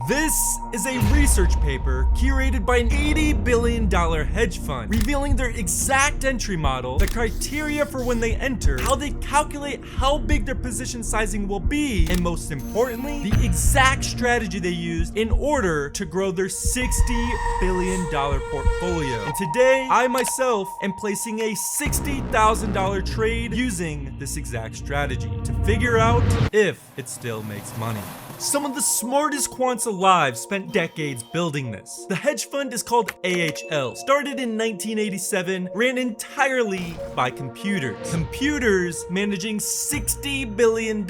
This is a research paper curated by an $80 billion hedge fund, revealing their exact entry model, the criteria for when they enter, how they calculate how big their position sizing will be, and most importantly, the exact strategy they used in order to grow their $60 billion portfolio. And today, I myself am placing a $60,000 trade using this exact strategy to figure out if it still makes money. Some of the smartest quants alive spent decades building this. The hedge fund is called AHL, started in 1987, ran entirely by computers. Computers managing $60 billion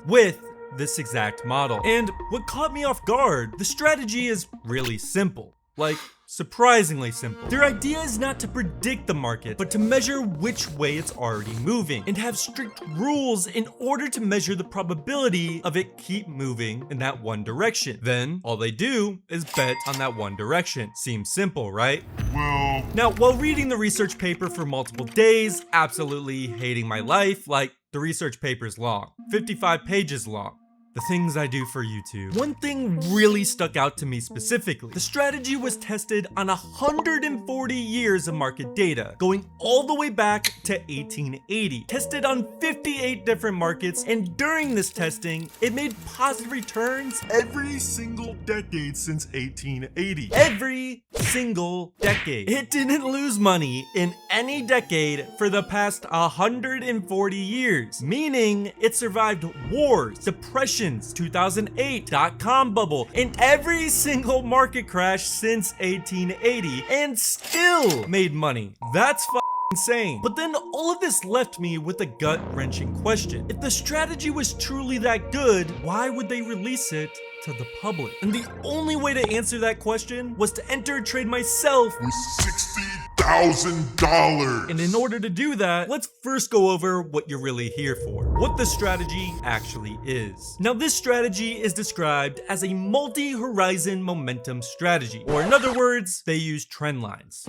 with this exact model. And what caught me off guard, the strategy is really simple. Like, surprisingly simple. Their idea is not to predict the market, but to measure which way it's already moving, and have strict rules in order to measure the probability of it keep moving in that one direction. Then, all they do is bet on that one direction. Seems simple, right? Well, now, while reading the research paper for multiple days, absolutely hating my life, like, the research paper's long, 55 pages long. The things I do for YouTube. One thing really stuck out to me specifically. The strategy was tested on 140 years of market data, going all the way back to 1880. Tested on 58 different markets, and during this testing, it made positive returns every single decade since 1880. Every single decade. It didn't lose money in any decade for the past 140 years, meaning it survived wars, depression, 2008 dot-com bubble, and every single market crash since 1880, and still made money. That's insane. But then all of this left me with a gut-wrenching question. If the strategy was truly that good, why would they release it to the public? And the only way to answer that question was to enter a trade myself with $60,000. And in order to do that, let's first go over what you're really here for, what the strategy actually is. Now, this strategy is described as a multi-horizon momentum strategy, or in other words, they use trend lines.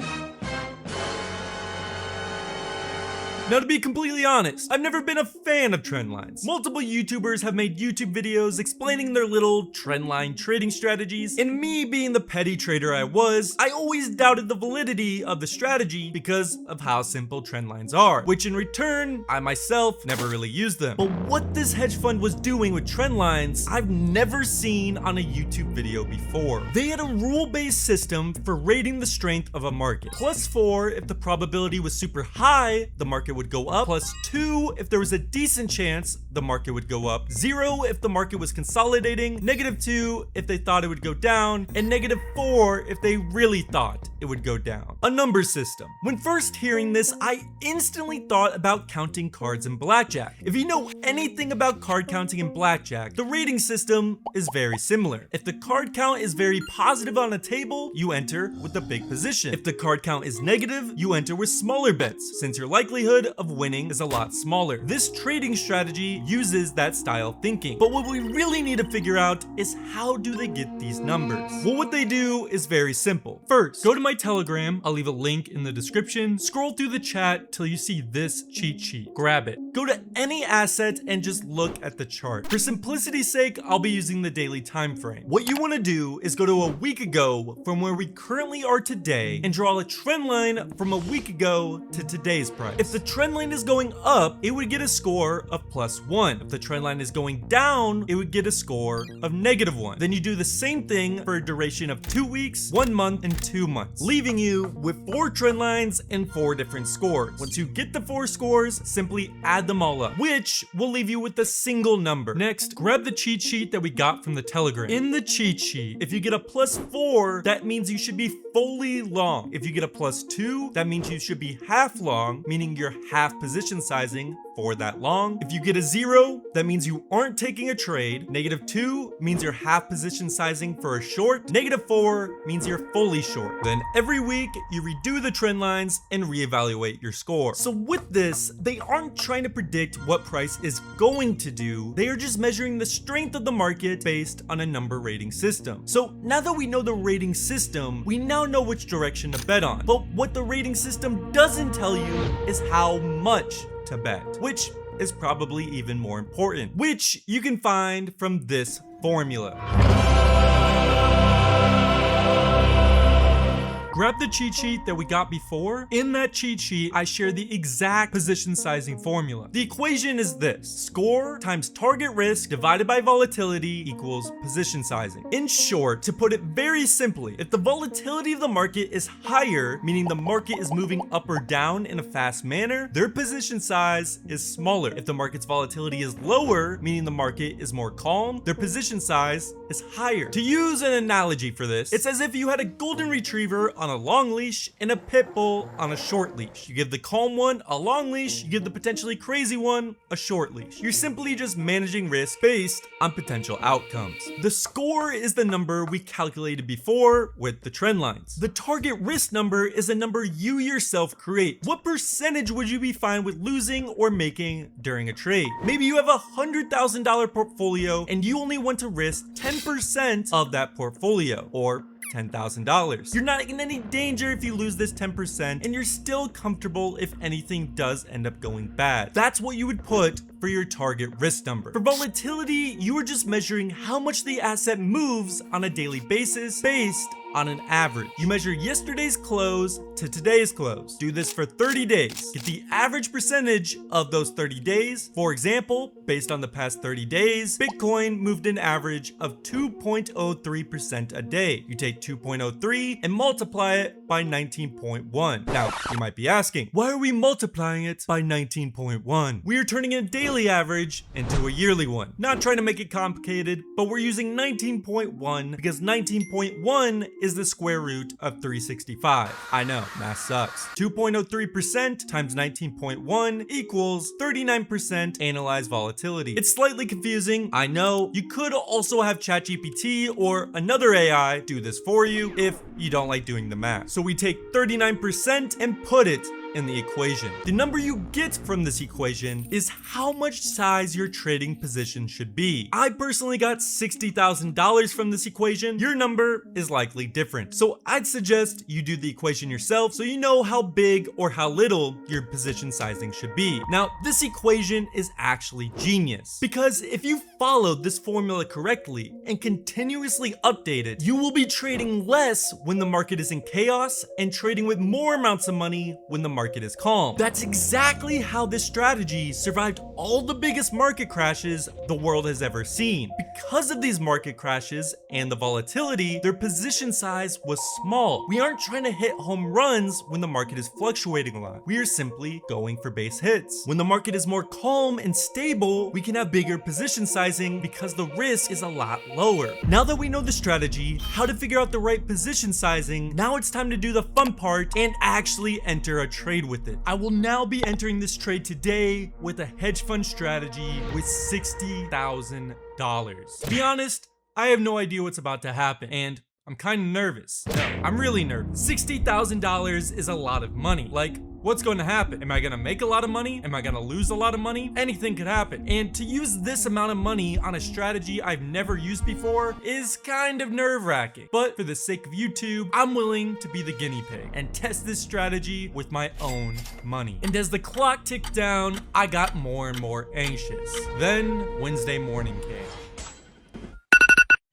Now, to be completely honest, I've never been a fan of trend lines. Multiple YouTubers have made YouTube videos explaining their little trendline trading strategies, and me being the petty trader I was, I always doubted the validity of the strategy because of how simple trend lines are, which in return, I myself never really used them. But what this hedge fund was doing with trend lines, I've never seen on a YouTube video before. They had a rule-based system for rating the strength of a market. +4 if the probability was super high, the market would go up, +2 if there was a decent chance the market would go up, 0 if the market was consolidating, -2 if they thought it would go down, and -4 if they really thought it would go down. A number system. When first hearing this, I instantly thought about counting cards in blackjack. If you know anything about card counting in blackjack, the rating system is very similar. If the card count is very positive on a table, you enter with a big position. If the card count is negative, you enter with smaller bets, since your likelihood of winning is a lot smaller. This trading strategy uses that style of thinking. But what we really need to figure out is how do they get these numbers? Well, what they do is very simple. First, go to my Telegram. I'll leave a link in the description. Scroll through the chat till you see this cheat sheet. Grab it. Go to any asset and just look at the chart. For simplicity's sake, I'll be using the daily time frame. What you want to do is go to a week ago from where we currently are today and draw a trend line from a week ago to today's price. If the trend line is going up, it would get a score of +1. If the trend line is going down, it would get a score of -1. Then you do the same thing for a duration of 2 weeks, 1 month, and 2 months, leaving you with 4 trend lines and 4 different scores. Once you get the 4 scores, simply add them all up, which will leave you with a single number. Next, grab the cheat sheet that we got from the Telegram. In the cheat sheet, if you get a +4, that means you should be fully long. If you get a +2, that means you should be half long, meaning you're half position sizing for that long. If you get a 0, that means you aren't taking a trade. -2 means you're half position sizing for a short. -4 means you're fully short. Then every week you redo the trend lines and reevaluate your score. So with this, they aren't trying to predict what price is going to do. They are just measuring the strength of the market based on a number rating system. So now that we know the rating system, we now know which direction to bet on. But what the rating system doesn't tell you is how much to bet, which is probably even more important, which you can find from this formula. grab the cheat sheet that we got before. In that cheat sheet, I share the exact position sizing formula. The equation is this: score times target risk divided by volatility equals position sizing. In short, to put it very simply, if the volatility of the market is higher, meaning the market is moving up or down in a fast manner, their position size is smaller. If the market's volatility is lower, meaning the market is more calm, their position size is higher. To use an analogy for this, it's as if you had a golden retriever on a long leash and a pit bull on a short leash. You give the calm one a long leash, you give the potentially crazy one a short leash. You're simply just managing risk based on potential outcomes. The score is the number we calculated before with the trend lines. The target risk number is a number you yourself create. What percentage would you be fine with losing or making during a trade? Maybe you have a $100,000 portfolio and you only want to risk 10% of that portfolio, or $10,000. You're not in any danger if you lose this 10%, and you're still comfortable if anything does end up going bad. That's what you would put for your target risk number. For volatility, you are just measuring how much the asset moves on a daily basis based on an average. You measure yesterday's close to today's close. Do this for 30 days. Get the average percentage of those 30 days. For example, based on the past 30 days, Bitcoin moved an average of 2.03% a day. You take 2.03 and multiply it by 19.1. Now, you might be asking, why are we multiplying it by 19.1? We are turning a daily average into a yearly one. Not trying to make it complicated, but we're using 19.1 because 19.1 is the square root of 365. I know, math sucks. 2.03% times 19.1 equals 39% analyzed volatility. It's slightly confusing, I know. You could also have ChatGPT or another AI do this for you if you don't like doing the math. So we take 39% and put it in the equation. The number you get from this equation is how much size your trading position should be. I personally got $60,000 from this equation. Your number is likely different. So I'd suggest you do the equation yourself so you know how big or how little your position sizing should be. Now, this equation is actually genius because if you followed this formula correctly and continuously update it, you will be trading less when the market is in chaos and trading with more amounts of money when the market is calm. That's exactly how this strategy survived all the biggest market crashes the world has ever seen. Because of these market crashes and the volatility, their position size was small. We aren't trying to hit home runs when the market is fluctuating a lot. We are simply going for base hits. When the market is more calm and stable, we can have bigger position sizing because the risk is a lot lower. Now that we know the strategy, how to figure out the right position sizing, now it's time to do the fun part and actually enter a trade with it. I will now be entering this trade today with a hedge fund strategy with $60,000. To be honest, I have no idea what's about to happen, and I'm kind of nervous. No, I'm really nervous. $60,000 is a lot of money. Like, what's going to happen? Am I going to make a lot of money? Am I going to lose a lot of money? Anything could happen. And to use this amount of money on a strategy I've never used before is kind of nerve-wracking. But for the sake of YouTube, I'm willing to be the guinea pig and test this strategy with my own money. And as the clock ticked down, I got more and more anxious. Then Wednesday morning came.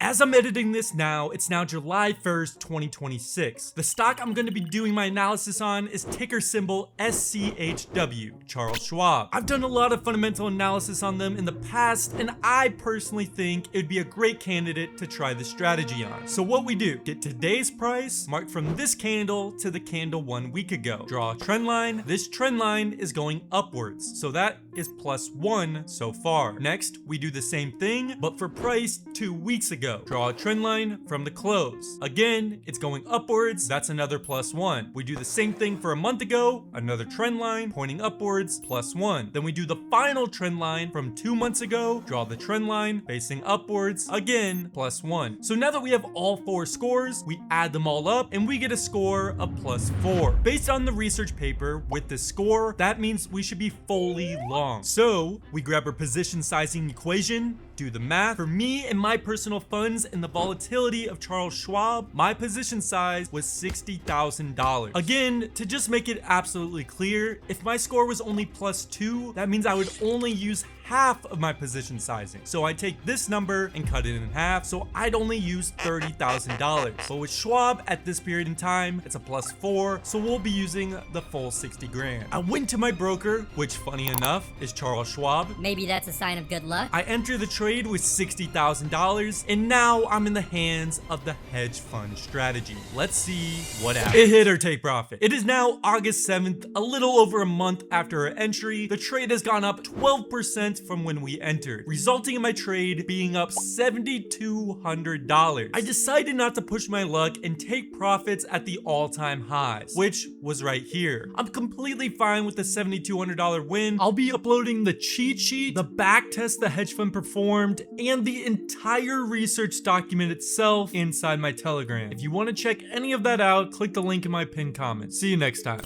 As I'm editing this now, it's now July 1st, 2026. The stock I'm going to be doing my analysis on is ticker symbol SCHW, Charles Schwab. I've done a lot of fundamental analysis on them in the past, and I personally think it would be a great candidate to try this strategy on. So what we do, get today's price, mark from this candle to the candle 1 week ago. Draw a trend line. This trend line is going upwards, so that is +1 so far. Next, we do the same thing, but for price 2 weeks ago. Draw a trend line from the close. Again, it's going upwards, that's another +1. We do the same thing for a month ago, another trend line pointing upwards, +1. Then we do the final trend line from 2 months ago, draw the trend line facing upwards, again, +1. So now that we have all 4 scores, we add them all up and we get a score of +4. Based on the research paper with this score, that means we should be fully long. So we grab our position sizing equation, do the math. For me and my personal funds and the volatility of Charles Schwab, my position size was $60,000. Again, to just make it absolutely clear, if my score was only +2, that means I would only use half of my position sizing. So I take this number and cut it in half, so I'd only use $30,000. But with Schwab at this period in time, it's a +4, so we'll be using the full 60 grand. I went to my broker, which funny enough is Charles Schwab. Maybe that's a sign of good luck. I enter the trade with $60,000, and now I'm in the hands of the hedge fund strategy. Let's see what happens. It hit or take profit. It is now August 7th, a little over a month after our entry. The trade has gone up 12% from when we entered, resulting in my trade being up $7,200. I decided not to push my luck and take profits at the all-time highs, which was right here. I'm completely fine with the $7,200 win. I'll be uploading the cheat sheet, the back test the hedge fund performed, and the entire research document itself inside my Telegram. If you want to check any of that out, click the link in my pinned comment. See you next time.